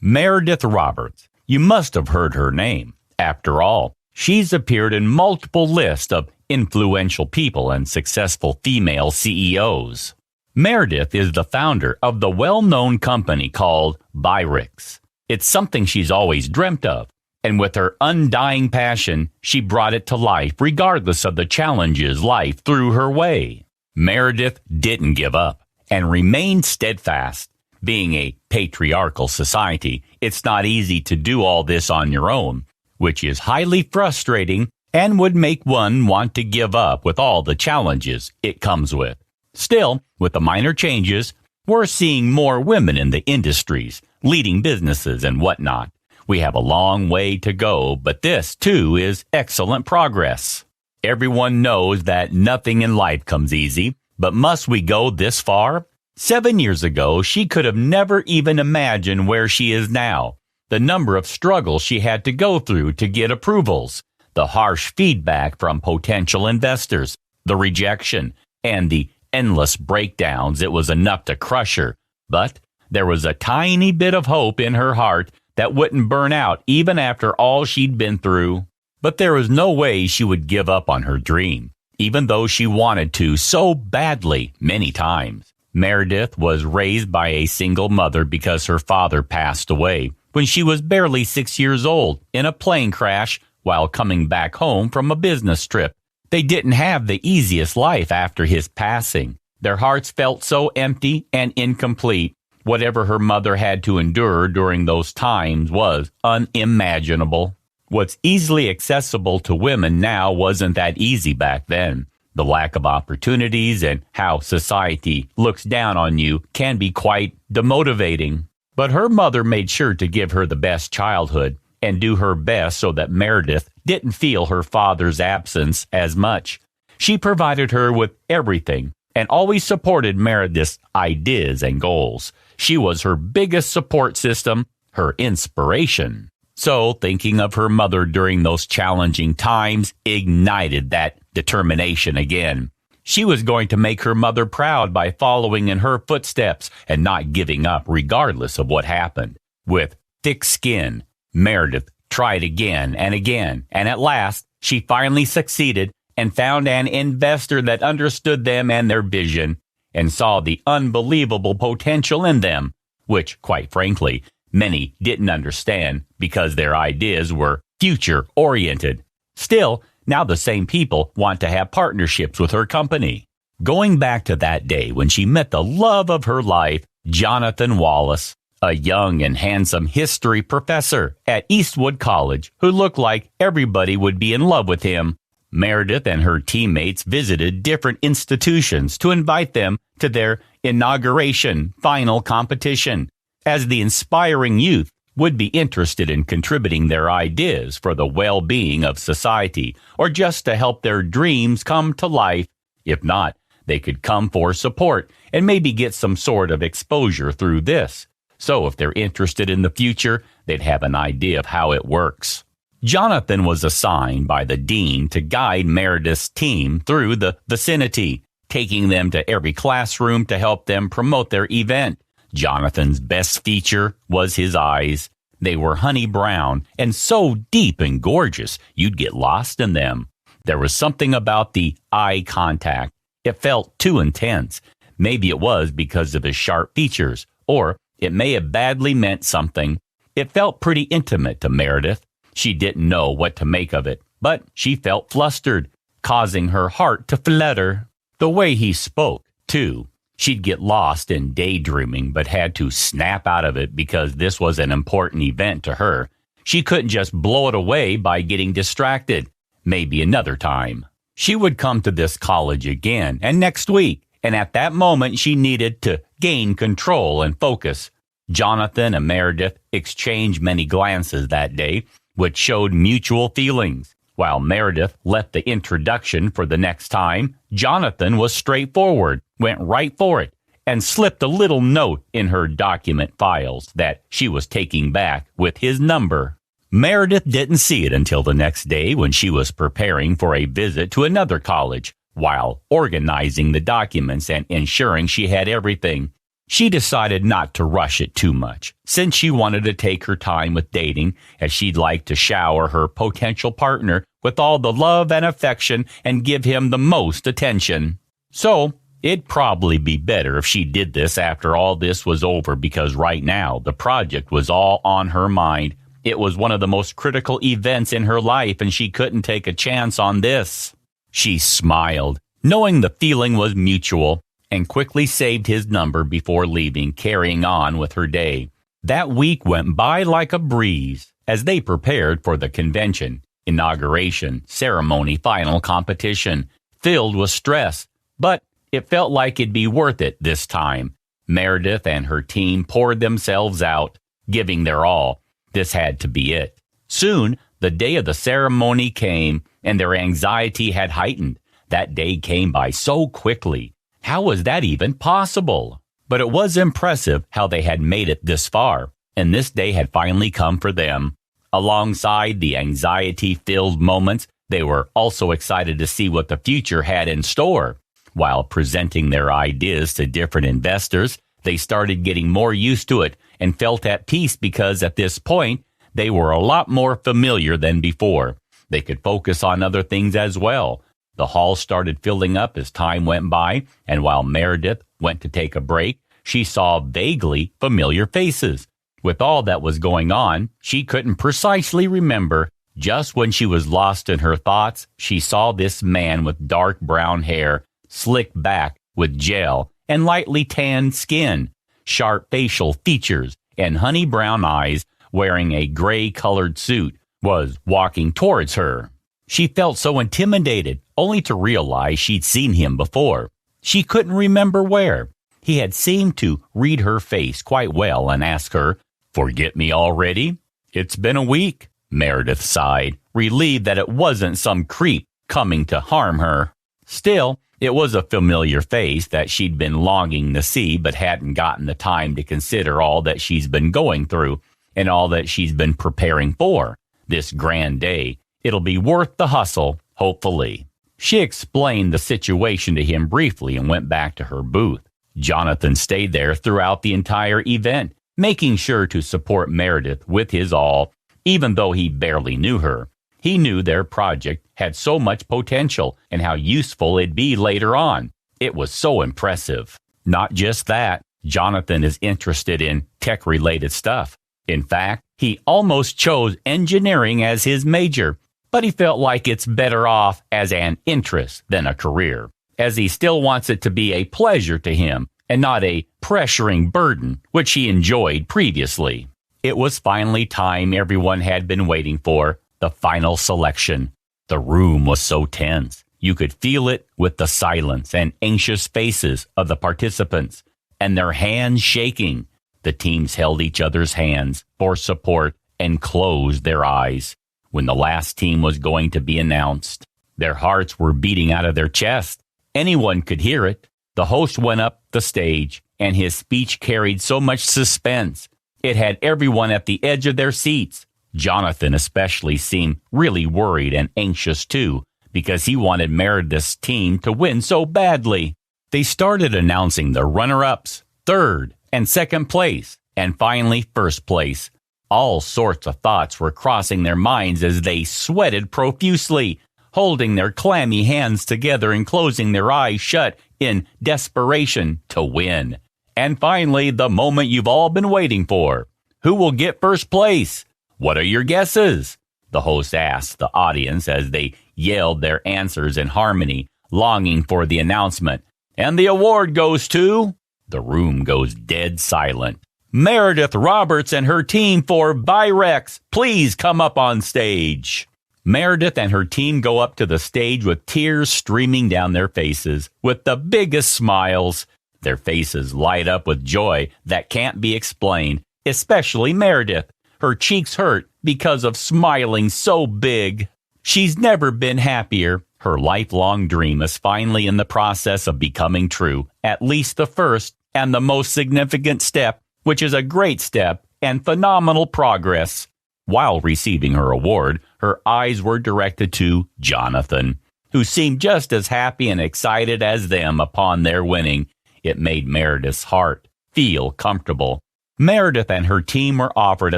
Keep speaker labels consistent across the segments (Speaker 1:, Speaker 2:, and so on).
Speaker 1: Meredith Roberts. You must have heard her name. After all, she's appeared in multiple lists of influential people and successful female CEOs. Meredith is the founder of the well-known company called Virex. It's something she's always dreamt of, and with her undying passion, she brought it to life regardless of the challenges life threw her way. Meredith didn't give up and remained steadfast. Being a patriarchal society, it's not easy to do all this on your own, which is highly frustrating and would make one want to give up with all the challenges it comes with. Still, with the minor changes, we're seeing more women in the industries, leading businesses and whatnot. We have a long way to go, but this, too, is excellent progress. Everyone knows that nothing in life comes easy, but must we go this far? 7 years ago, she could have never even imagined where she is now. The number of struggles she had to go through to get approvals, the harsh feedback from potential investors, the rejection, and the endless breakdowns. It was enough to crush her. But there was a tiny bit of hope in her heart that wouldn't burn out even after all she'd been through. But there was no way she would give up on her dream, even though she wanted to so badly many times. Meredith was raised by a single mother because her father passed away when she was barely 6 years old in a plane crash while coming back home from a business trip. They didn't have the easiest life after his passing. Their hearts felt so empty and incomplete. Whatever her mother had to endure during those times was unimaginable. What's easily accessible to women now wasn't that easy back then. The lack of opportunities and how society looks down on you can be quite demotivating. But her mother made sure to give her the best childhood and do her best so that Meredith didn't feel her father's absence as much. She provided her with everything and always supported Meredith's ideas and goals. She was her biggest support system, her inspiration. So thinking of her mother during those challenging times ignited that determination again. She was going to make her mother proud by following in her footsteps and not giving up regardless of what happened. With thick skin, Meredith tried again, and at last she finally succeeded and found an investor that understood them and their vision and saw the unbelievable potential in them, which, quite frankly, many didn't understand because their ideas were future-oriented. Still, now the same people want to have partnerships with her company. Going back to that day when she met the love of her life, Jonathan Wallace, a young and handsome history professor at Eastwood College who looked like everybody would be in love with him. Meredith and her teammates visited different institutions to invite them to their inauguration final competition, as the inspiring youth would be interested in contributing their ideas for the well-being of society or just to help their dreams come to life. If not, they could come for support and maybe get some sort of exposure through this. So if they're interested in the future, they'd have an idea of how it works. Jonathan was assigned by the dean to guide Meredith's team through the vicinity, taking them to every classroom to help them promote their event. Jonathan's best feature was his eyes. They were honey brown and so deep and gorgeous you'd get lost in them. There was something about the eye contact. It felt too intense. Maybe it was because of his sharp features, or it may have badly meant something. It felt pretty intimate to Meredith. She didn't know what to make of it, but she felt flustered, causing her heart to flutter. The way he spoke, too. She'd get lost in daydreaming, but had to snap out of it because this was an important event to her. She couldn't just blow it away by getting distracted. Maybe another time. She would come to this college again, and next week, and at that moment she needed to gain control and focus. Jonathan and Meredith exchanged many glances that day, which showed mutual feelings. While Meredith left the introduction for the next time, Jonathan was straightforward, went right for it, and slipped a little note in her document files that she was taking back with his number. Meredith didn't see it until the next day when she was preparing for a visit to another college. While organizing the documents and ensuring she had everything, She decided not to rush it too much, since she wanted to take her time with dating, as she'd like to shower her potential partner with all the love and affection and give him the most attention. So, it'd probably be better if she did this after all this was over, because right now the project was all on her mind. It was one of the most critical events in her life, and she couldn't take a chance on this. She smiled, knowing the feeling was mutual, and quickly saved his number before leaving, carrying on with her day. That week went by like a breeze as they prepared for the convention, inauguration, ceremony, final competition, filled with stress. But it felt like it'd be worth it this time. Meredith and her team poured themselves out, giving their all. This had to be it. Soon, the day of the ceremony came, and their anxiety had heightened. That day came by so quickly. How was that even possible? But it was impressive how they had made it this far, and this day had finally come for them. Alongside the anxiety-filled moments, they were also excited to see what the future had in store. While presenting their ideas to different investors, they started getting more used to it and felt at peace, because at this point, they were a lot more familiar than before. They could focus on other things as well. The hall started filling up as time went by, and while Meredith went to take a break, she saw vaguely familiar faces. With all that was going on, she couldn't precisely remember. Just when she was lost in her thoughts, she saw this man with dark brown hair, slicked back with gel, and lightly tanned skin, sharp facial features, and honey brown eyes, wearing a gray-colored suit, was walking towards her. She felt so intimidated, only to realize she'd seen him before. She couldn't remember where. He had seemed to read her face quite well and ask her, "Forget me already?" "It's been a week," Meredith sighed, relieved that it wasn't some creep coming to harm her. Still, it was a familiar face that she'd been longing to see, but hadn't gotten the time to consider all that she's been going through and all that she's been preparing for. This grand day, it'll be worth the hustle, hopefully. She explained the situation to him briefly and went back to her booth. Jonathan stayed there throughout the entire event, making sure to support Meredith with his all, even though he barely knew her. He knew their project had so much potential and how useful it'd be later on. It was so impressive. Not just that, Jonathan is interested in tech-related stuff. In fact, he almost chose engineering as his major, but he felt like it's better off as an interest than a career, as he still wants it to be a pleasure to him and not a pressuring burden, which he enjoyed previously. It was finally time everyone had been waiting for, the final selection. The room was so tense. You could feel it with the silence and anxious faces of the participants, and their hands shaking. The teams held each other's hands for support and closed their eyes when the last team was going to be announced. Their hearts were beating out of their chest. Anyone could hear it. The host went up the stage, and his speech carried so much suspense. It had everyone at the edge of their seats. Jonathan especially seemed really worried and anxious too, because he wanted Meredith's team to win so badly. They started announcing the runner-ups, third and second place, and finally first place. All sorts of thoughts were crossing their minds as they sweated profusely, holding their clammy hands together and closing their eyes shut in desperation to win. And finally, the moment you've all been waiting for. Who will get first place? What are your guesses? The host asked the audience as they yelled their answers in harmony, longing for the announcement. And the award goes to... The room goes dead silent. Meredith Roberts and her team for Virex, please come up on stage. Meredith and her team go up to the stage with tears streaming down their faces, with the biggest smiles. Their faces light up with joy that can't be explained, especially Meredith. Her cheeks hurt because of smiling so big. She's never been happier. Her lifelong dream is finally in the process of becoming true, at least the first and the most significant step, which is a great step and phenomenal progress. While receiving her award, her eyes were directed to Jonathan, who seemed just as happy and excited as them upon their winning. It made Meredith's heart feel comfortable. Meredith and her team were offered a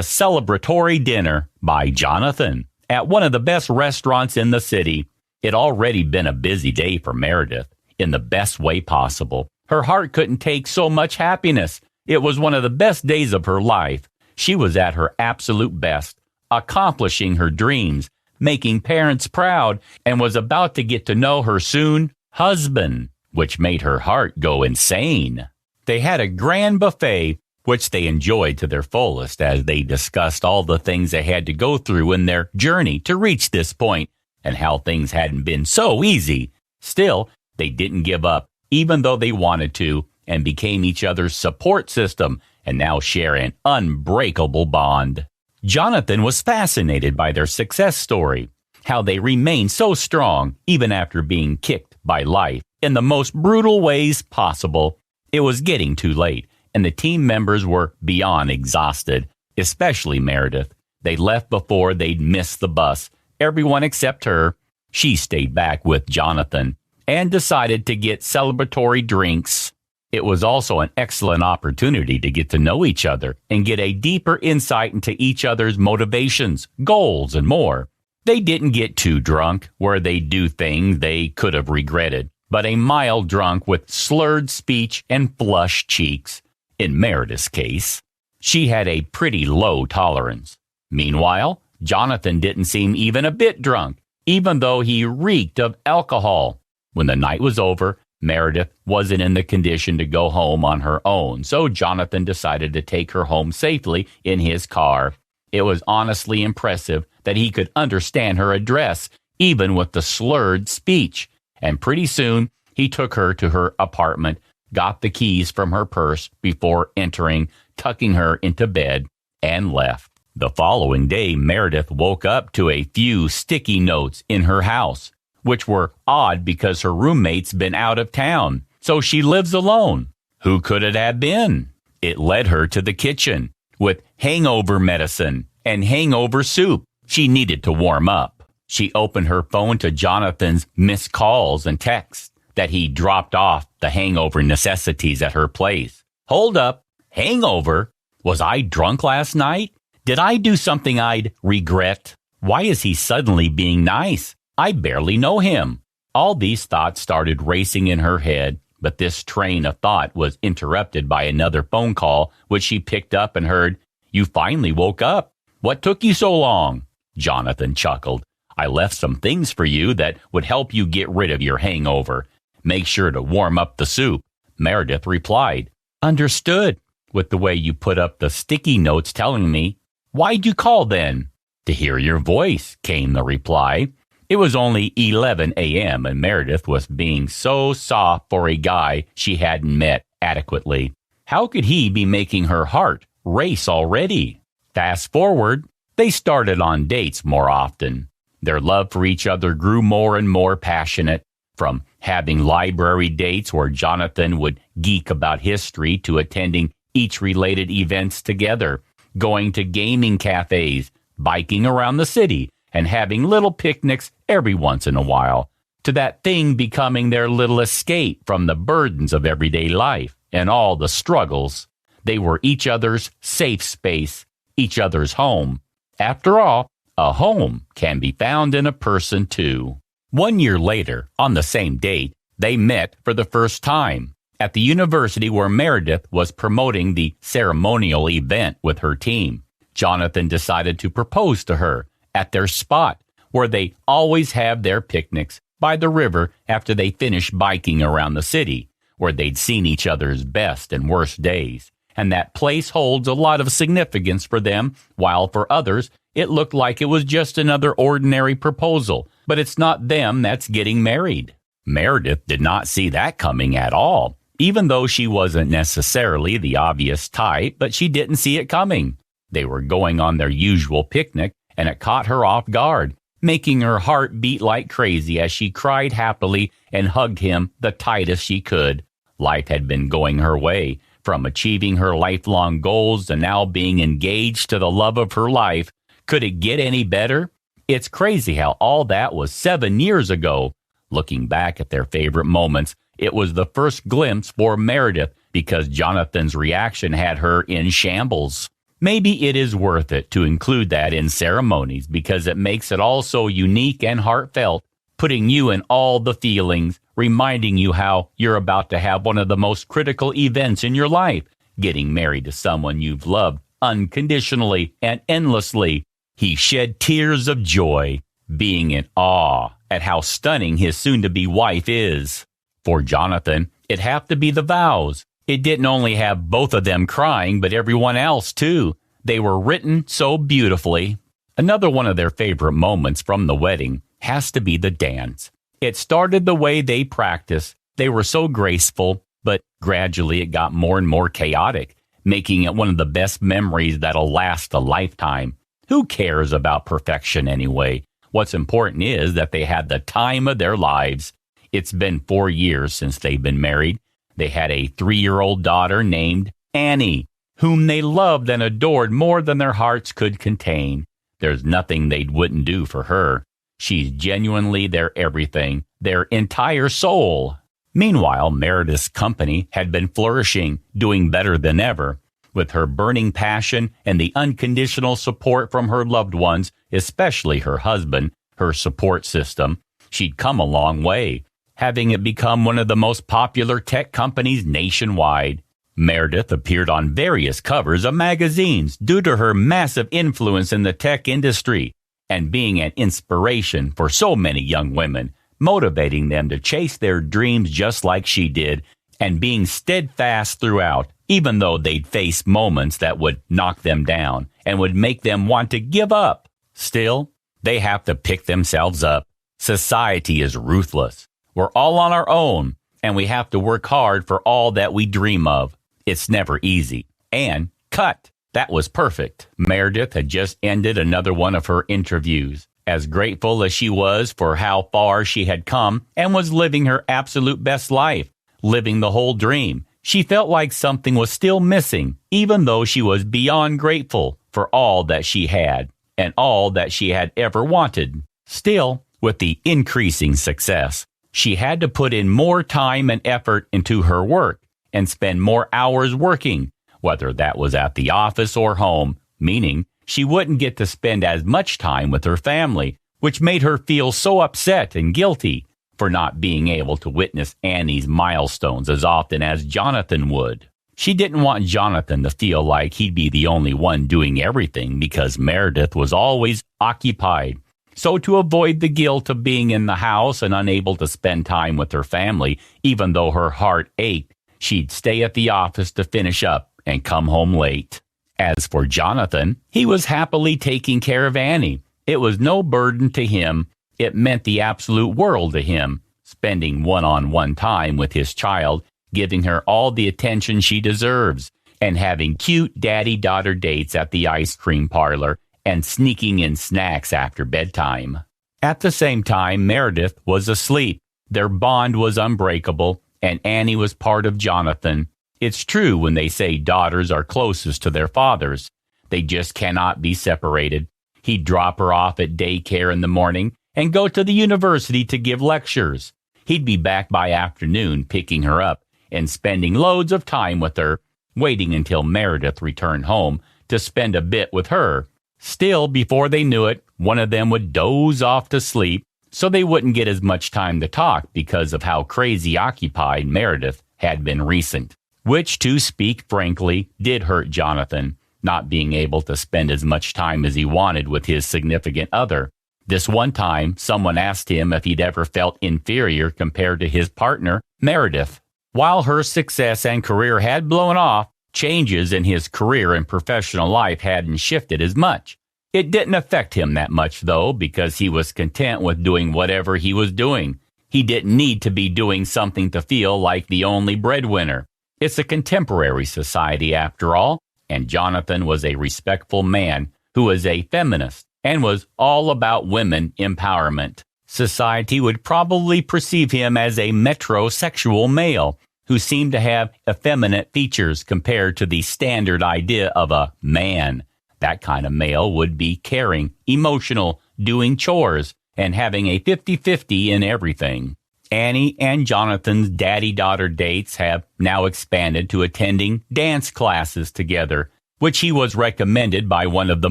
Speaker 1: celebratory dinner by Jonathan at one of the best restaurants in the city. It already been a busy day for Meredith, in the best way possible. Her heart couldn't take so much happiness. It was one of the best days of her life. She was at her absolute best, accomplishing her dreams, making parents proud, and was about to get to know her soon husband, which made her heart go insane. They had a grand buffet, which they enjoyed to their fullest as they discussed all the things they had to go through in their journey to reach this point and how things hadn't been so easy. Still, they didn't give up, even though they wanted to, and became each other's support system and now share an unbreakable bond. Jonathan was fascinated by their success story, how they remained so strong even after being kicked by life in the most brutal ways possible. It was getting too late, and the team members were beyond exhausted, especially Meredith. They left before they'd missed the bus. Everyone except her. She stayed back with Jonathan and decided to get celebratory drinks. It was also an excellent opportunity to get to know each other and get a deeper insight into each other's motivations, goals, and more. They didn't get too drunk where they do things they could have regretted, but a mild drunk with slurred speech and flushed cheeks. In Meredith's case, she had a pretty low tolerance. Meanwhile, Jonathan didn't seem even a bit drunk, even though he reeked of alcohol. When the night was over, Meredith wasn't in the condition to go home on her own, so Jonathan decided to take her home safely in his car. It was honestly impressive that he could understand her address, even with the slurred speech. And pretty soon, he took her to her apartment, got the keys from her purse before entering, tucking her into bed, and left. The following day, Meredith woke up to a few sticky notes in her house, which were odd because her roommate's been out of town, so she lives alone. Who could it have been? It led her to the kitchen with hangover medicine and hangover soup. She needed to warm up. She opened her phone to Jonathan's missed calls and texts that he dropped off the hangover necessities at her place. Hold up. Hangover? Was I drunk last night? Did I do something I'd regret? Why is he suddenly being nice? I barely know him. All these thoughts started racing in her head, but this train of thought was interrupted by another phone call, which she picked up and heard, "You finally woke up. What took you so long?" Jonathan chuckled. "I left some things for you that would help you get rid of your hangover. Make sure to warm up the soup." Meredith replied, "Understood," with the way you put up the sticky notes telling me. "Why'd you call then?" "To hear your voice," came the reply. It was only 11 a.m. and Meredith was being so soft for a guy she hadn't met adequately. How could he be making her heart race already? Fast forward, they started on dates more often. Their love for each other grew more and more passionate, from having library dates where Jonathan would geek about history to attending each related events together, going to gaming cafes, biking around the city, and having little picnics every once in a while, to that thing becoming their little escape from the burdens of everyday life and all the struggles. They were each other's safe space, each other's home. After all, a home can be found in a person too. 1 year later, on the same date, they met for the first time at the university where Meredith was promoting the ceremonial event with her team. Jonathan decided to propose to her at their spot where they always have their picnics by the river after they finish biking around the city, where they'd seen each other's best and worst days. And that place holds a lot of significance for them, while for others, it looked like it was just another ordinary proposal. But it's not them that's getting married. Meredith did not see that coming at all, even though she wasn't necessarily the obvious type, but she didn't see it coming. They were going on their usual picnic, and it caught her off guard, making her heart beat like crazy as she cried happily and hugged him the tightest she could. Life had been going her way, from achieving her lifelong goals to now being engaged to the love of her life. Could it get any better? It's crazy how all that was 7 years ago. Looking back at their favorite moments, it was the first glimpse for Meredith because Jonathan's reaction had her in shambles. Maybe it is worth it to include that in ceremonies because it makes it all so unique and heartfelt, putting you in all the feelings, reminding you how you're about to have one of the most critical events in your life, getting married to someone you've loved unconditionally and endlessly. He shed tears of joy, being in awe at how stunning his soon-to-be wife is. For Jonathan, it'd have to be the vows. It didn't only have both of them crying, but everyone else, too. They were written so beautifully. Another one of their favorite moments from the wedding has to be the dance. It started the way they practiced. They were so graceful, but gradually it got more and more chaotic, making it one of the best memories that'll last a lifetime. Who cares about perfection anyway? What's important is that they had the time of their lives. It's been 4 years since they've been married. They had a 3-year-old daughter named Annie, whom they loved and adored more than their hearts could contain. There's nothing they wouldn't do for her. She's genuinely their everything, their entire soul. Meanwhile, Meredith's company had been flourishing, doing better than ever. With her burning passion and the unconditional support from her loved ones, especially her husband, her support system, she'd come a long way, having it become one of the most popular tech companies nationwide. Meredith appeared on various covers of magazines due to her massive influence in the tech industry and being an inspiration for so many young women, motivating them to chase their dreams just like she did and being steadfast throughout, even though they'd face moments that would knock them down and would make them want to give up. Still, they have to pick themselves up. Society is ruthless. We're all on our own, and we have to work hard for all that we dream of. It's never easy. And cut. That was perfect. Meredith had just ended another one of her interviews. As grateful as she was for how far she had come and was living her absolute best life, living the whole dream, she felt like something was still missing, even though she was beyond grateful for all that she had and all that she had ever wanted. Still, with the increasing success, she had to put in more time and effort into her work and spend more hours working, whether that was at the office or home, meaning she wouldn't get to spend as much time with her family, which made her feel so upset and guilty for not being able to witness Annie's milestones as often as Jonathan would. She didn't want Jonathan to feel like he'd be the only one doing everything because Meredith was always occupied. So to avoid the guilt of being in the house and unable to spend time with her family, even though her heart ached, she'd stay at the office to finish up and come home late. As for Jonathan, he was happily taking care of Annie. It was no burden to him. It meant the absolute world to him, spending one-on-one time with his child, giving her all the attention she deserves, and having cute daddy-daughter dates at the ice cream parlor and sneaking in snacks after bedtime. At the same time, Meredith was asleep. Their bond was unbreakable, and Annie was part of Jonathan. It's true when they say daughters are closest to their fathers. They just cannot be separated. He'd drop her off at daycare in the morning and go to the university to give lectures. He'd be back by afternoon picking her up and spending loads of time with her, waiting until Meredith returned home to spend a bit with her. Still, before they knew it, one of them would doze off to sleep, so they wouldn't get as much time to talk because of how crazy occupied Meredith had been recent. Which, to speak frankly, did hurt Jonathan, not being able to spend as much time as he wanted with his significant other. This one time, someone asked him if he'd ever felt inferior compared to his partner, Meredith. While her success and career had blown off, changes in his career and professional life hadn't shifted as much. It didn't affect him that much, though, because he was content with doing whatever he was doing. He didn't need to be doing something to feel like the only breadwinner. It's a contemporary society, after all, and Jonathan was a respectful man who was a feminist and was all about women empowerment. Society would probably perceive him as a metrosexual male who seemed to have effeminate features compared to the standard idea of a man. That kind of male would be caring, emotional, doing chores, and having a 50-50 in everything. Annie and Jonathan's daddy-daughter dates have now expanded to attending dance classes together, which he was recommended by one of the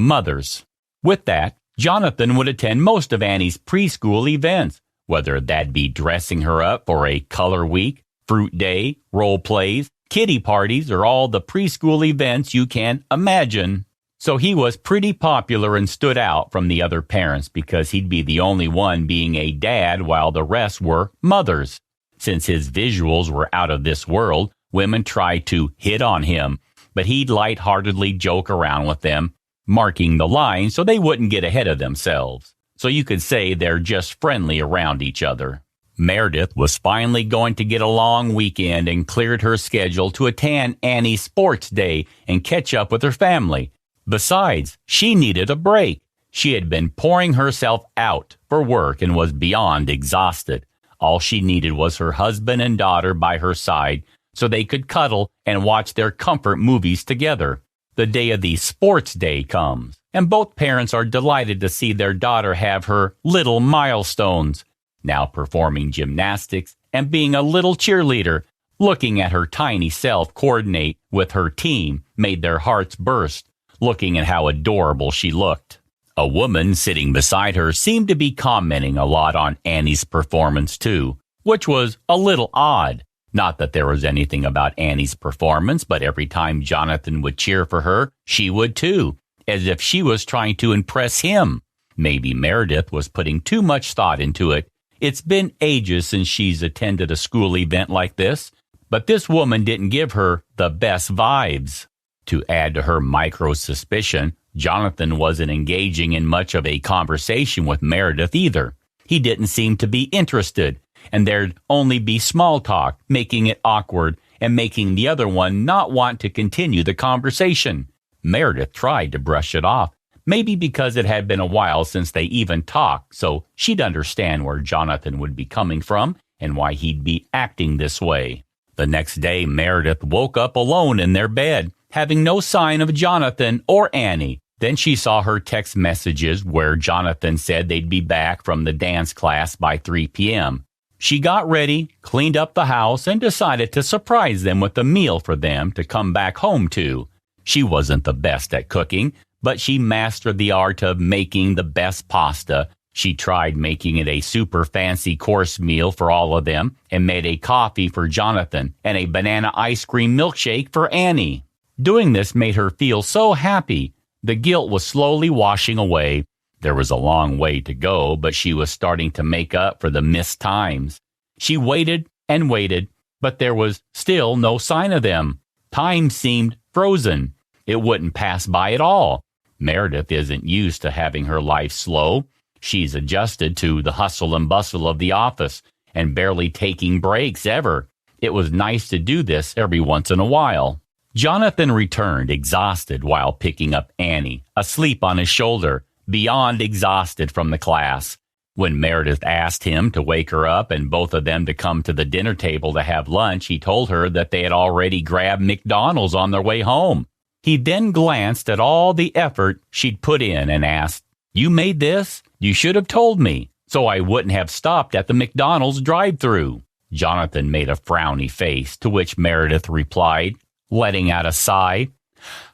Speaker 1: mothers. With that, Jonathan would attend most of Annie's preschool events, whether that be dressing her up for a color week, fruit day, role plays, kiddie parties, or all the preschool events you can imagine. So he was pretty popular and stood out from the other parents because he'd be the only one being a dad while the rest were mothers. Since his visuals were out of this world, women tried to hit on him, but he'd lightheartedly joke around with them, marking the line so they wouldn't get ahead of themselves. So you could say they're just friendly around each other. Meredith was finally going to get a long weekend and cleared her schedule to attend Annie's sports day and catch up with her family. Besides, she needed a break. She had been pouring herself out for work and was beyond exhausted. All she needed was her husband and daughter by her side so they could cuddle and watch their comfort movies together. The day of the sports day comes, and both parents are delighted to see their daughter have her little milestones. Now performing gymnastics and being a little cheerleader, looking at her tiny self coordinate with her team made their hearts burst. Looking at how adorable she looked. A woman sitting beside her seemed to be commenting a lot on Annie's performance too, which was a little odd. Not that there was anything about Annie's performance, but every time Jonathan would cheer for her, she would too, as if she was trying to impress him. Maybe Meredith was putting too much thought into it. It's been ages since she's attended a school event like this, but this woman didn't give her the best vibes. To add to her micro-suspicion, Jonathan wasn't engaging in much of a conversation with Meredith either. He didn't seem to be interested, and there'd only be small talk, making it awkward and making the other one not want to continue the conversation. Meredith tried to brush it off, maybe because it had been a while since they even talked, so she'd understand where Jonathan would be coming from and why he'd be acting this way. The next day, Meredith woke up alone in their bed, having no sign of Jonathan or Annie. Then she saw her text messages where Jonathan said they'd be back from the dance class by 3 p.m. She got ready, cleaned up the house, and decided to surprise them with a meal for them to come back home to. She wasn't the best at cooking, but she mastered the art of making the best pasta. She tried making it a super fancy course meal for all of them and made a coffee for Jonathan and a banana ice cream milkshake for Annie. Doing this made her feel so happy. The guilt was slowly washing away. There was a long way to go, but she was starting to make up for the missed times. She waited and waited, but there was still no sign of them. Time seemed frozen. It wouldn't pass by at all. Meredith isn't used to having her life slow. She's adjusted to the hustle and bustle of the office and barely taking breaks ever. It was nice to do this every once in a while. Jonathan returned exhausted while picking up Annie, asleep on his shoulder, beyond exhausted from the class. When Meredith asked him to wake her up and both of them to come to the dinner table to have lunch, he told her that they had already grabbed McDonald's on their way home. He then glanced at all the effort she'd put in and asked, "You made this? You should have told me, so I wouldn't have stopped at the McDonald's drive-thru." Jonathan made a frowny face, to which Meredith replied, letting out a sigh,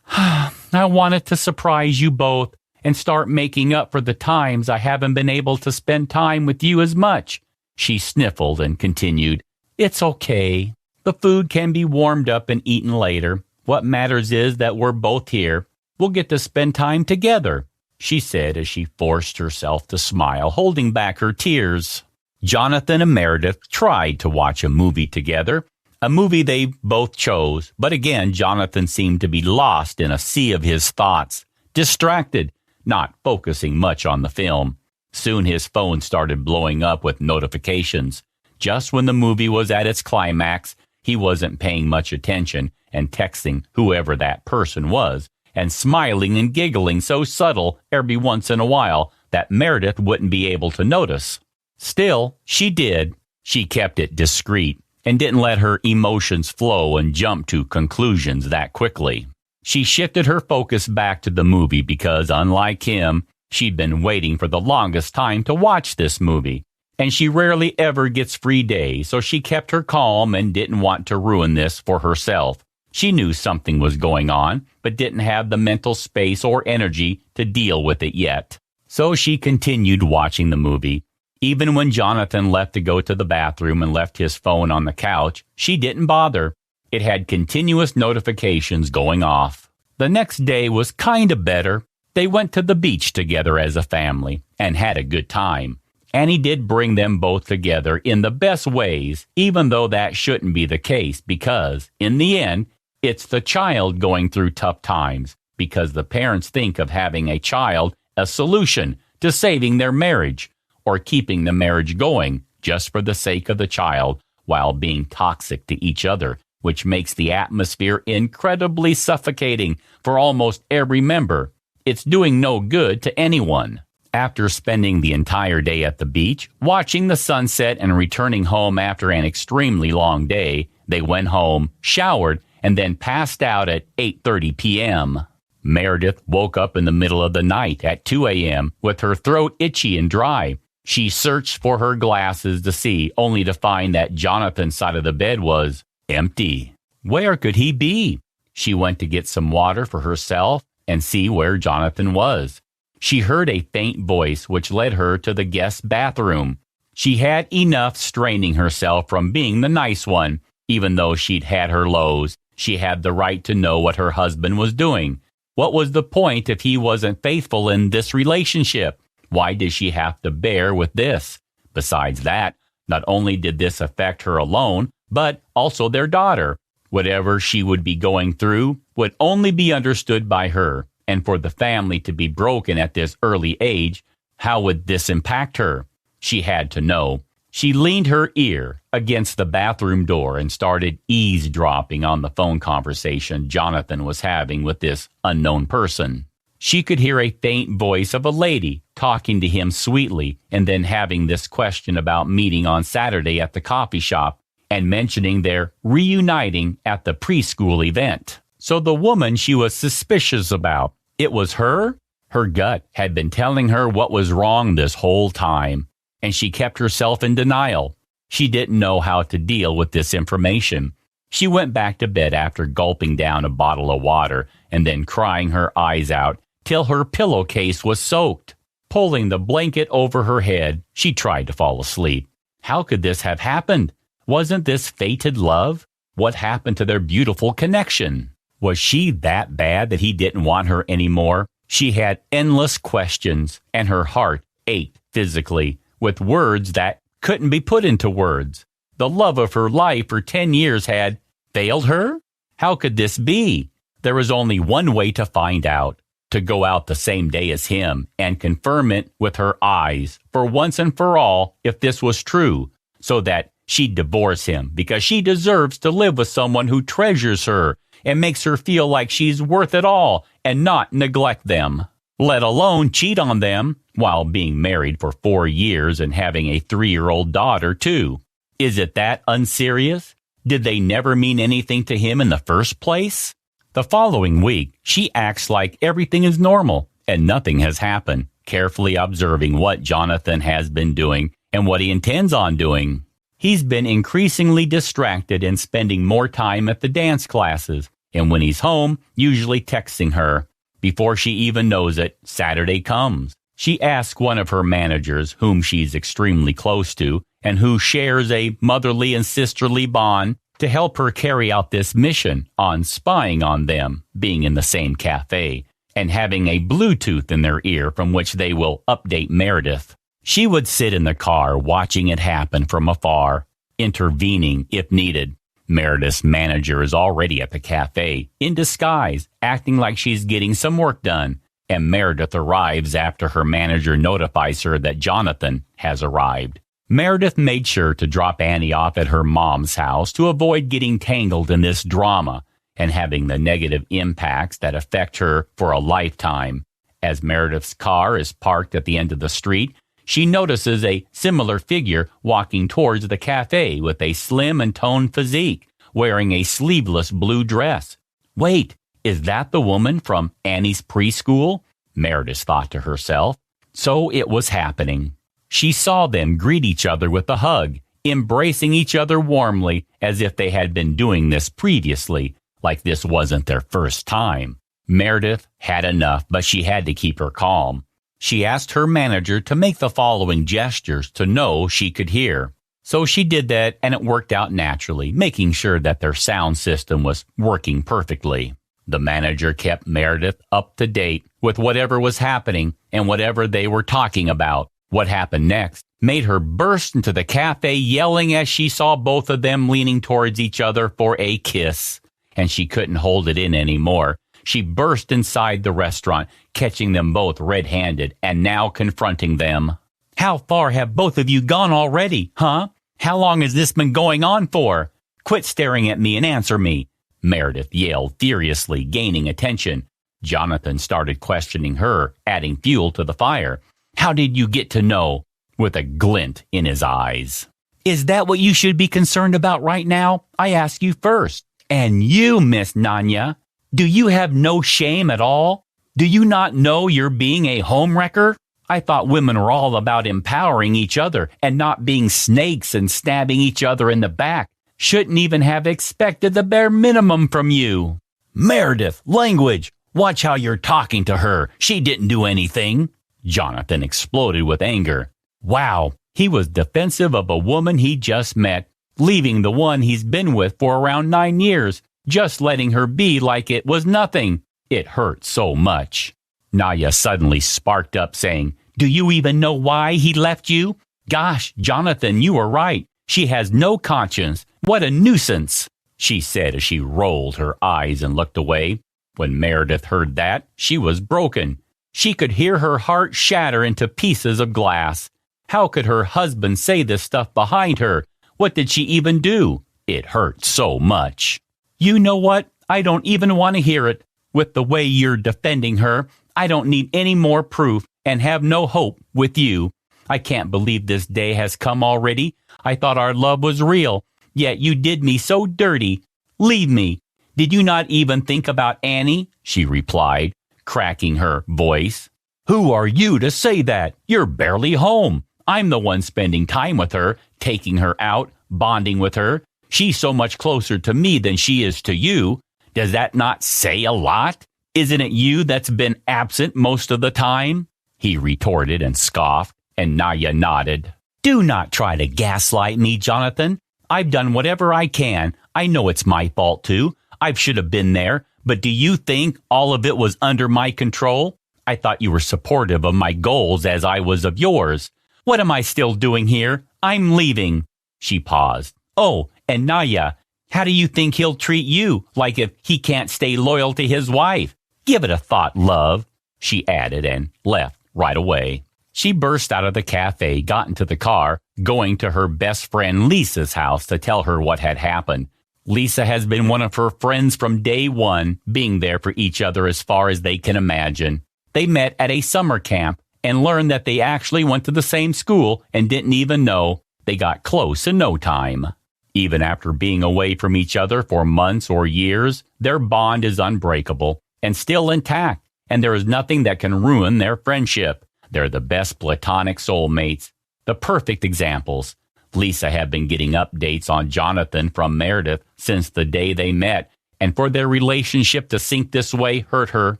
Speaker 1: "I wanted to surprise you both and start making up for the times I haven't been able to spend time with you as much." She sniffled and continued, "It's okay. The food can be warmed up and eaten later. What matters is that we're both here. We'll get to spend time together," she said as she forced herself to smile, holding back her tears. Jonathan and Meredith tried to watch a movie together, a movie they both chose, but again, Jonathan seemed to be lost in a sea of his thoughts, distracted, not focusing much on the film. Soon his phone started blowing up with notifications. Just when the movie was at its climax, he wasn't paying much attention and texting whoever that person was, and smiling and giggling so subtle every once in a while that Meredith wouldn't be able to notice. Still, she did. She kept it discreet and didn't let her emotions flow and jump to conclusions that quickly. She shifted her focus back to the movie because, unlike him, she'd been waiting for the longest time to watch this movie. and she rarely ever gets free days, so she kept her calm and didn't want to ruin this for herself. She knew something was going on, but didn't have the mental space or energy to deal with it yet. So she continued watching the movie. Even when Jonathan left to go to the bathroom and left his phone on the couch, she didn't bother. It had continuous notifications going off. The next day was kind of better. They went to the beach together as a family and had a good time. Annie did bring them both together in the best ways, even though that shouldn't be the case because, in the end, it's the child going through tough times because the parents think of having a child a solution to saving their marriage or keeping the marriage going just for the sake of the child while being toxic to each other, which makes the atmosphere incredibly suffocating for almost every member. It's doing no good to anyone. After spending the entire day at the beach, watching the sunset and returning home after an extremely long day, they went home, showered, and then passed out at 8:30 p.m. Meredith woke up in the middle of the night at 2 a.m. with her throat itchy and dry. She searched for her glasses to see, only to find that Jonathan's side of the bed was empty. Where could he be? She went to get some water for herself and see where Jonathan was. She heard a faint voice which led her to the guest bathroom. She had enough straining herself from being the nice one. Even though she'd had her lows, she had the right to know what her husband was doing. What was the point if he wasn't faithful in this relationship? Why did she have to bear with this? Besides that, not only did this affect her alone, but also their daughter. Whatever she would be going through would only be understood by her. And for the family to be broken at this early age, how would this impact her? She had to know. She leaned her ear against the bathroom door and started eavesdropping on the phone conversation Jonathan was having with this unknown person. She could hear a faint voice of a lady talking to him sweetly and then having this question about meeting on Saturday at the coffee shop and mentioning their reuniting at the preschool event. So the woman she was suspicious about, it was her? Her gut had been telling her what was wrong this whole time, and she kept herself in denial. She didn't know how to deal with this information. She went back to bed after gulping down a bottle of water and then crying her eyes out till her pillowcase was soaked. Pulling the blanket over her head, she tried to fall asleep. How could this have happened? Wasn't this fated love? What happened to their beautiful connection? Was she that bad that he didn't want her anymore? She had endless questions, and her heart ached physically with words that couldn't be put into words. The love of her life for 10 years had failed her? How could this be? There was only one way to find out, to go out the same day as him and confirm it with her eyes for once and for all if this was true, so that she'd divorce him because she deserves to live with someone who treasures her and makes her feel like she's worth it all and not neglect them, let alone cheat on them while being married for 4 years and having a 3-year-old daughter, too. Is it that unserious? Did they never mean anything to him in the first place? The following week, she acts like everything is normal and nothing has happened, carefully observing what Jonathan has been doing and what he intends on doing. He's been increasingly distracted and spending more time at the dance classes, and when he's home, usually texting her. Before she even knows it, Saturday comes. She asks one of her managers, whom she's extremely close to, and who shares a motherly and sisterly bond, to help her carry out this mission on spying on them, being in the same cafe, and having a Bluetooth in their ear from which they will update Meredith. She would sit in the car watching it happen from afar, intervening if needed. Meredith's manager is already at the cafe, in disguise, acting like she's getting some work done, and Meredith arrives after her manager notifies her that Jonathan has arrived. Meredith made sure to drop Annie off at her mom's house to avoid getting tangled in this drama and having the negative impacts that affect her for a lifetime. As Meredith's car is parked at the end of the street, she notices a similar figure walking towards the cafe with a slim and toned physique, wearing a sleeveless blue dress. Wait, is that the woman from Annie's preschool? Meredith thought to herself. So it was happening. She saw them greet each other with a hug, embracing each other warmly as if they had been doing this previously, like this wasn't their first time. Meredith had enough, but she had to keep her calm. She asked her manager to make the following gestures to know she could hear. So she did that, and it worked out naturally, making sure that their sound system was working perfectly. The manager kept Meredith up to date with whatever was happening and whatever they were talking about. What happened next made her burst into the cafe yelling as she saw both of them leaning towards each other for a kiss, and she couldn't hold it in anymore. She burst inside the restaurant, catching them both red-handed and now confronting them. "How far have both of you gone already, huh? How long has this been going on for? Quit staring at me and answer me," Meredith yelled furiously, gaining attention. Jonathan started questioning her, adding fuel to the fire. "How did you get to know?" with a glint in his eyes. "Is that what you should be concerned about right now? I ask you first. And you, Miss Nanya, do you have no shame at all? Do you not know you're being a homewrecker? I thought women were all about empowering each other and not being snakes and stabbing each other in the back. Shouldn't even have expected the bare minimum from you." "Meredith, language! Watch how you're talking to her. She didn't do anything." Jonathan exploded with anger. Wow, he was defensive of a woman he just met, leaving the one he's been with for around 9 years, just letting her be like it was nothing. It hurt so much. Naya suddenly sparked up saying, "Do you even know why he left you? Gosh, Jonathan, you were right. She has no conscience. What a nuisance," she said as she rolled her eyes and looked away. When Meredith heard that, she was broken. She could hear her heart shatter into pieces of glass. How could her husband say this stuff behind her? What did she even do? It hurt so much. "You know what? I don't even want to hear it. With the way you're defending her, I don't need any more proof and have no hope with you. I can't believe this day has come already. I thought our love was real, yet you did me so dirty. Leave me. Did you not even think about Annie?" she replied, cracking her voice. "Who are you to say that? You're barely home. I'm the one spending time with her, taking her out, bonding with her. She's so much closer to me than she is to you. Does that not say a lot? Isn't it you that's been absent most of the time?" he retorted and scoffed, and Naya nodded. "Do not try to gaslight me, Jonathan. I've done whatever I can. I know it's my fault too. I should have been there. But do you think all of it was under my control? I thought you were supportive of my goals as I was of yours. What am I still doing here? I'm leaving." She paused. "Oh, and Naya, how do you think he'll treat you, like if he can't stay loyal to his wife? Give it a thought, love," she added and left right away. She burst out of the cafe, got into the car, going to her best friend Lisa's house to tell her what had happened. Lisa has been one of her friends from day one, being there for each other as far as they can imagine. They met at a summer camp and learned that they actually went to the same school and didn't even know. They got close in no time. Even after being away from each other for months or years, their bond is unbreakable and still intact, and there is nothing that can ruin their friendship. They're the best platonic soulmates, the perfect examples. Lisa had been getting updates on Jonathan from Meredith since the day they met, and for their relationship to sink this way hurt her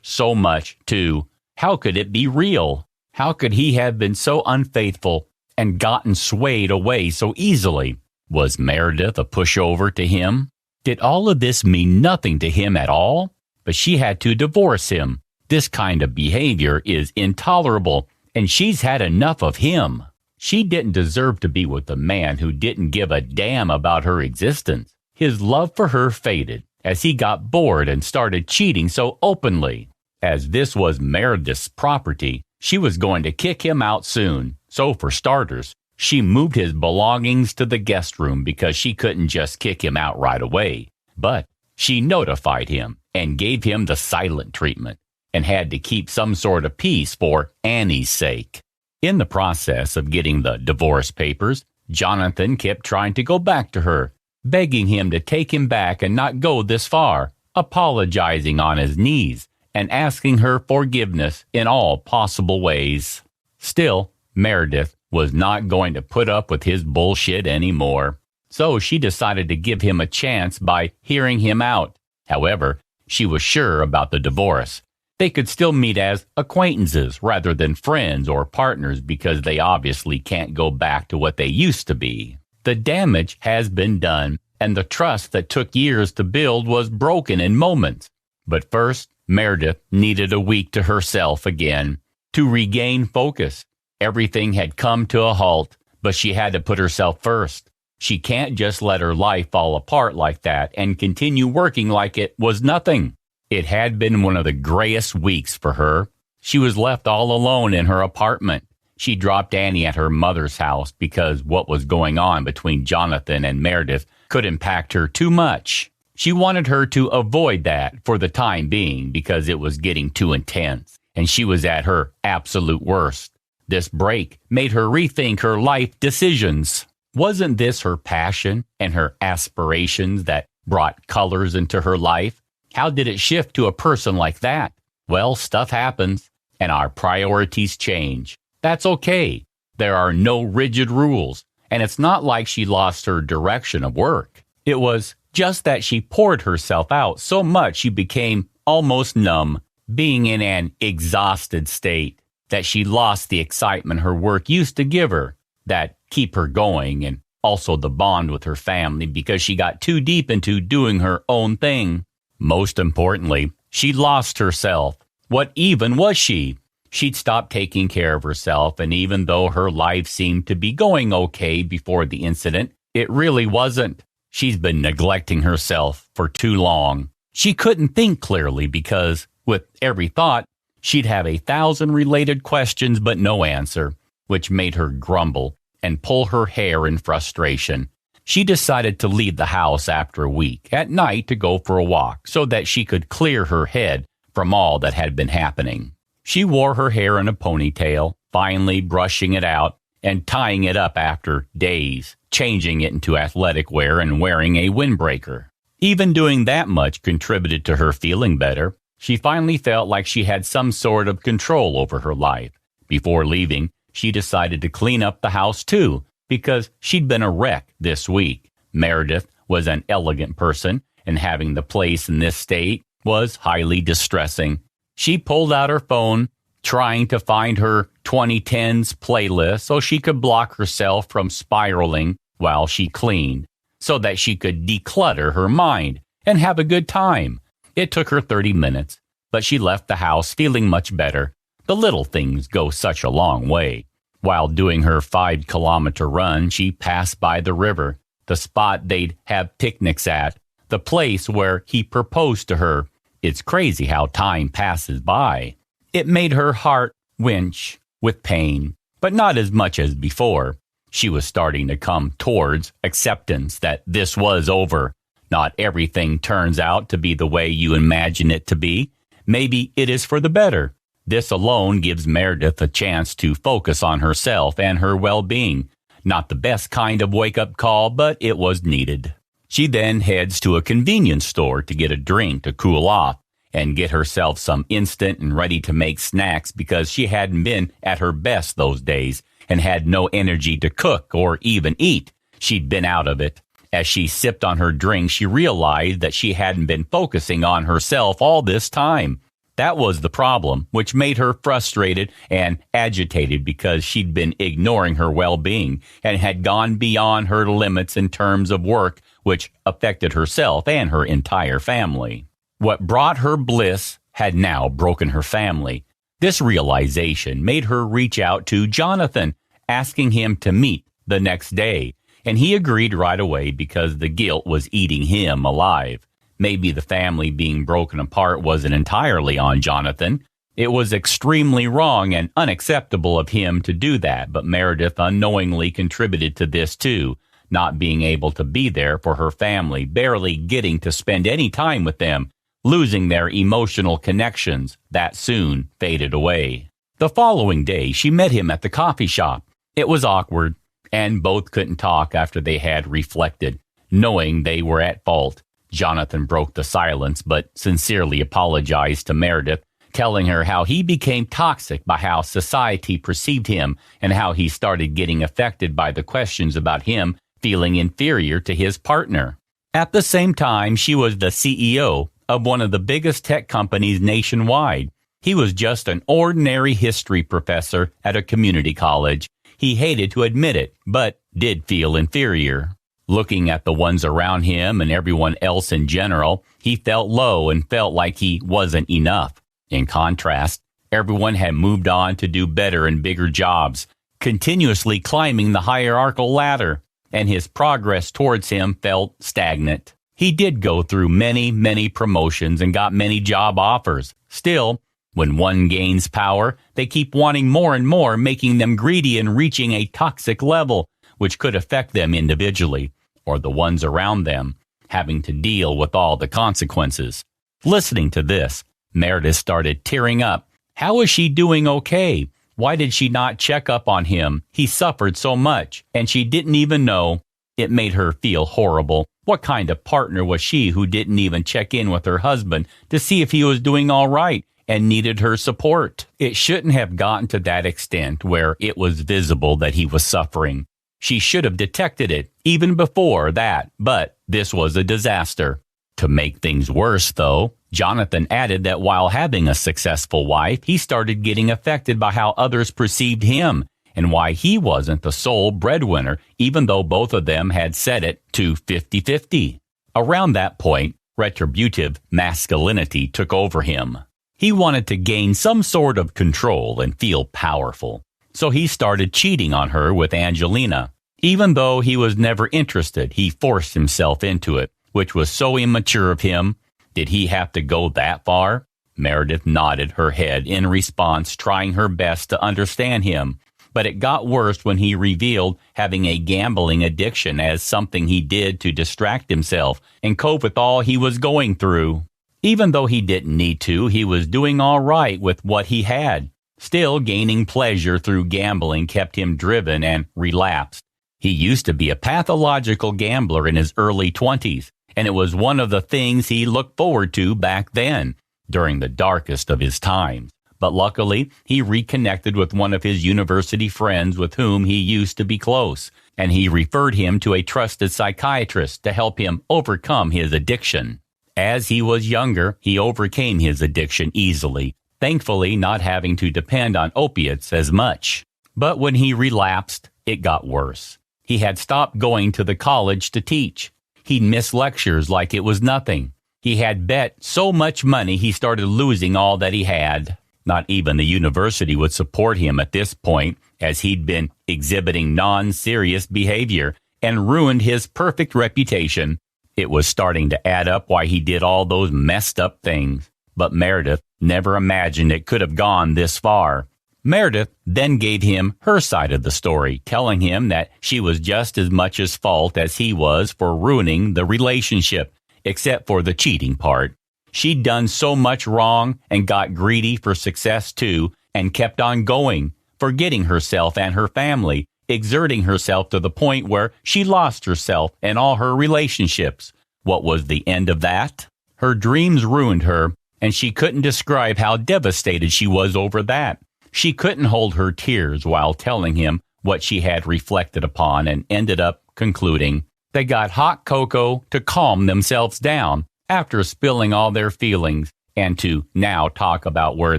Speaker 1: so much, too. How could it be real? How could he have been so unfaithful and gotten swayed away so easily? Was Meredith a pushover to him? Did all of this mean nothing to him at all? But she had to divorce him. This kind of behavior is intolerable, and she's had enough of him. She didn't deserve to be with a man who didn't give a damn about her existence. His love for her faded as he got bored and started cheating so openly. As this was Meredith's property, she was going to kick him out soon. So for starters, she moved his belongings to the guest room because she couldn't just kick him out right away. But she notified him and gave him the silent treatment and had to keep some sort of peace for Annie's sake. In the process of getting the divorce papers, Jonathan kept trying to go back to her, begging him to take him back and not go this far, apologizing on his knees and asking her forgiveness in all possible ways. Still, Meredith was not going to put up with his bullshit anymore. So she decided to give him a chance by hearing him out. However, she was sure about the divorce. They could still meet as acquaintances rather than friends or partners because they obviously can't go back to what they used to be. The damage has been done, and the trust that took years to build was broken in moments. But first, Meredith needed a week to herself again to regain focus. Everything had come to a halt, but she had to put herself first. She can't just let her life fall apart like that and continue working like it was nothing. It had been one of the grayest weeks for her. She was left all alone in her apartment. She dropped Annie at her mother's house because what was going on between Jonathan and Meredith could impact her too much. She wanted her to avoid that for the time being because it was getting too intense, and she was at her absolute worst. This break made her rethink her life decisions. Wasn't this her passion and her aspirations that brought colors into her life? How did it shift to a person like that? Well, stuff happens, and our priorities change. That's okay. There are no rigid rules, and it's not like she lost her direction of work. It was just that she poured herself out so much she became almost numb, being in an exhausted state, that she lost the excitement her work used to give her, that keep her going, and also the bond with her family because she got too deep into doing her own thing. Most importantly, she lost herself. What even was she? She'd stopped taking care of herself, and even though her life seemed to be going okay before the incident, it really wasn't. She's been neglecting herself for too long. She couldn't think clearly because, with every thought, she'd have 1,000 related questions but no answer, which made her grumble and pull her hair in frustration. She decided to leave the house after a week at night to go for a walk so that she could clear her head from all that had been happening. She wore her hair in a ponytail, finally brushing it out and tying it up after days, changing it into athletic wear and wearing a windbreaker. Even doing that much contributed to her feeling better. She finally felt like she had some sort of control over her life. Before leaving, she decided to clean up the house too, because she'd been a wreck this week. Meredith was an elegant person, and having the place in this state was highly distressing. She pulled out her phone, trying to find her 2010s playlist so she could block herself from spiraling while she cleaned, so that she could declutter her mind and have a good time. It took her 30 minutes, but she left the house feeling much better. The little things go such a long way. While doing her 5-kilometer run, she passed by the river, the spot they'd have picnics at, the place where he proposed to her. It's crazy how time passes by. It made her heart winch with pain, but not as much as before. She was starting to come towards acceptance that this was over. Not everything turns out to be the way you imagine it to be. Maybe it is for the better. This alone gives Meredith a chance to focus on herself and her well-being. Not the best kind of wake-up call, but it was needed. She then heads to a convenience store to get a drink to cool off and get herself some instant and ready-to-make snacks because she hadn't been at her best those days and had no energy to cook or even eat. She'd been out of it. As she sipped on her drink, she realized that she hadn't been focusing on herself all this time. That was the problem, which made her frustrated and agitated because she'd been ignoring her well-being and had gone beyond her limits in terms of work, which affected herself and her entire family. What brought her bliss had now broken her family. This realization made her reach out to Jonathan, asking him to meet the next day, and he agreed right away because the guilt was eating him alive. Maybe the family being broken apart wasn't entirely on Jonathan. It was extremely wrong and unacceptable of him to do that, but Meredith unknowingly contributed to this too, not being able to be there for her family, barely getting to spend any time with them, losing their emotional connections that soon faded away. The following day, she met him at the coffee shop. It was awkward, and both couldn't talk after they had reflected, knowing they were at fault. Jonathan broke the silence, but sincerely apologized to Meredith, telling her how he became toxic by how society perceived him and how he started getting affected by the questions about him feeling inferior to his partner. At the same time, she was the CEO of one of the biggest tech companies nationwide. He was just an ordinary history professor at a community college. He hated to admit it, but did feel inferior. Looking at the ones around him and everyone else in general, he felt low and felt like he wasn't enough. In contrast, everyone had moved on to do better and bigger jobs, continuously climbing the hierarchical ladder, and his progress towards him felt stagnant. He did go through many promotions and got many job offers. Still, when one gains power, they keep wanting more and more, making them greedy and reaching a toxic level, which could affect them individually, or the ones around them, having to deal with all the consequences. Listening to this, Meredith started tearing up. How is she doing okay? Why did she not check up on him? He suffered so much, and she didn't even know. It made her feel horrible. What kind of partner was she who didn't even check in with her husband to see if he was doing all right and needed her support? It shouldn't have gotten to that extent where it was visible that he was suffering. She should have detected it even before that, but this was a disaster. To make things worse, though, Jonathan added that while having a successful wife, he started getting affected by how others perceived him and why he wasn't the sole breadwinner, even though both of them had set it to 50-50. Around that point, retributive masculinity took over him. He wanted to gain some sort of control and feel powerful. So he started cheating on her with Angelina. Even though he was never interested, he forced himself into it, which was so immature of him. Did he have to go that far? Meredith nodded her head in response, trying her best to understand him. But it got worse when he revealed having a gambling addiction as something he did to distract himself and cope with all he was going through. Even though he didn't need to, he was doing all right with what he had. Still, gaining pleasure through gambling kept him driven and relapsed. He used to be a pathological gambler in his early 20s, and it was one of the things he looked forward to back then, during the darkest of his times. But luckily, he reconnected with one of his university friends with whom he used to be close, and he referred him to a trusted psychiatrist to help him overcome his addiction. As he was younger, he overcame his addiction easily, thankfully not having to depend on opiates as much. But when he relapsed, it got worse. He had stopped going to the college to teach. He'd miss lectures like it was nothing. He had bet so much money he started losing all that he had. Not even the university would support him at this point, as he'd been exhibiting non-serious behavior and ruined his perfect reputation. It was starting to add up why he did all those messed up things. But Meredith never imagined it could have gone this far. Meredith then gave him her side of the story, telling him that she was just as much his fault as he was for ruining the relationship, except for the cheating part. She'd done so much wrong and got greedy for success too, and kept on going, forgetting herself and her family, exerting herself to the point where she lost herself and all her relationships. What was the end of that? Her dreams ruined her, and she couldn't describe how devastated she was over that. She couldn't hold her tears while telling him what she had reflected upon, and ended up concluding they got hot cocoa to calm themselves down after spilling all their feelings, and to now talk about where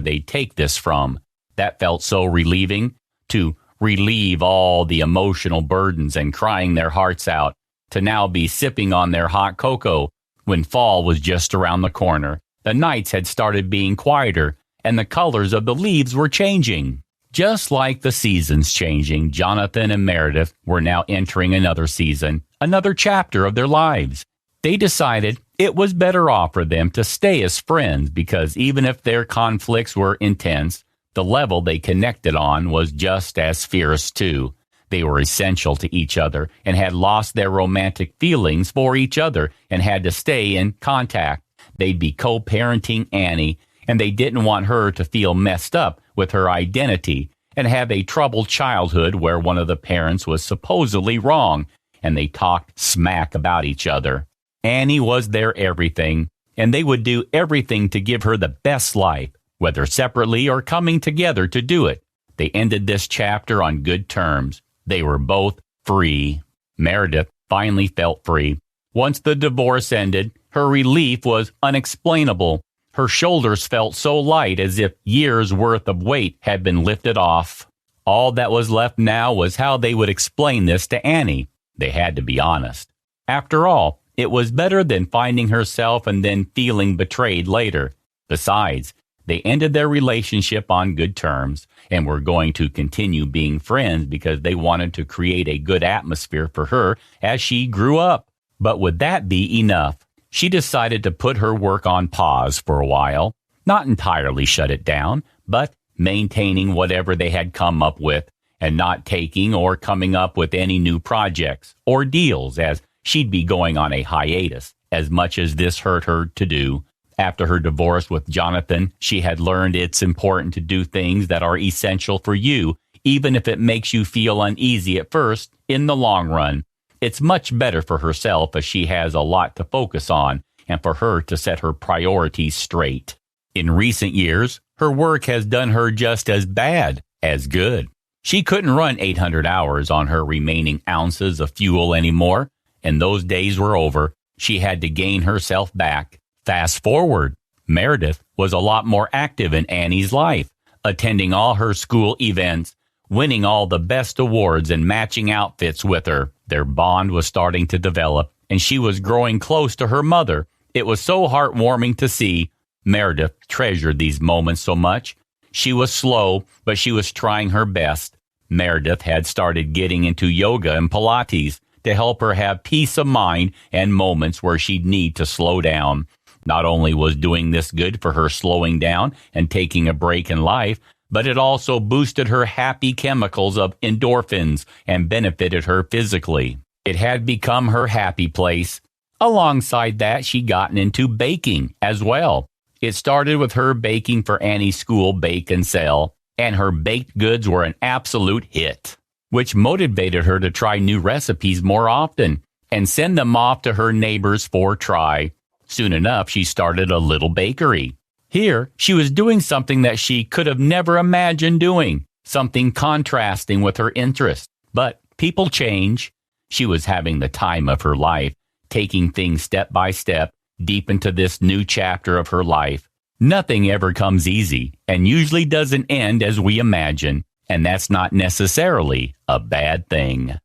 Speaker 1: they take this from. That felt so relieving, to relieve all the emotional burdens and crying their hearts out, to now be sipping on their hot cocoa when fall was just around the corner. The nights had started being quieter, and the colors of the leaves were changing. Just like the seasons changing, Jonathan and Meredith were now entering another season, another chapter of their lives. They decided it was better off for them to stay as friends because even if their conflicts were intense, the level they connected on was just as fierce too. They were essential to each other and had lost their romantic feelings for each other and had to stay in contact. They'd be co-parenting Annie, and they didn't want her to feel messed up with her identity and have a troubled childhood where one of the parents was supposedly wrong, and they talked smack about each other. Annie was their everything, and they would do everything to give her the best life, whether separately or coming together to do it. They ended this chapter on good terms. They were both free. Meredith finally felt free. Once the divorce ended, her relief was unexplainable. Her shoulders felt so light as if years' worth of weight had been lifted off. All that was left now was how they would explain this to Annie. They had to be honest. After all, it was better than finding herself and then feeling betrayed later. Besides, they ended their relationship on good terms and were going to continue being friends because they wanted to create a good atmosphere for her as she grew up. But would that be enough? She decided to put her work on pause for a while, not entirely shut it down, but maintaining whatever they had come up with and not taking or coming up with any new projects or deals, as she'd be going on a hiatus, as much as this hurt her to do. After her divorce with Jonathan, she had learned it's important to do things that are essential for you, even if it makes you feel uneasy at first. In the long run, it's much better for herself as she has a lot to focus on and for her to set her priorities straight. In recent years, her work has done her just as bad as good. She couldn't run 800 hours on her remaining ounces of fuel anymore, and those days were over. She had to gain herself back. Fast forward, Meredith was a lot more active in Annie's life, attending all her school events, winning all the best awards and matching outfits with her. Their bond was starting to develop, and she was growing close to her mother. It was so heartwarming to see. Meredith treasured these moments so much. She was slow, but she was trying her best. Meredith had started getting into yoga and Pilates to help her have peace of mind and moments where she'd need to slow down. Not only was doing this good for her slowing down and taking a break in life, but it also boosted her happy chemicals of endorphins and benefited her physically. It had become her happy place. Alongside that, she'd gotten into baking as well. It started with her baking for Annie's school bake and sell, and her baked goods were an absolute hit, which motivated her to try new recipes more often and send them off to her neighbors for try. Soon enough, she started a little bakery. Here, she was doing something that she could have never imagined doing, something contrasting with her interest. But people change. She was having the time of her life, taking things step by step, deep into this new chapter of her life. Nothing ever comes easy, and usually doesn't end as we imagine, and that's not necessarily a bad thing.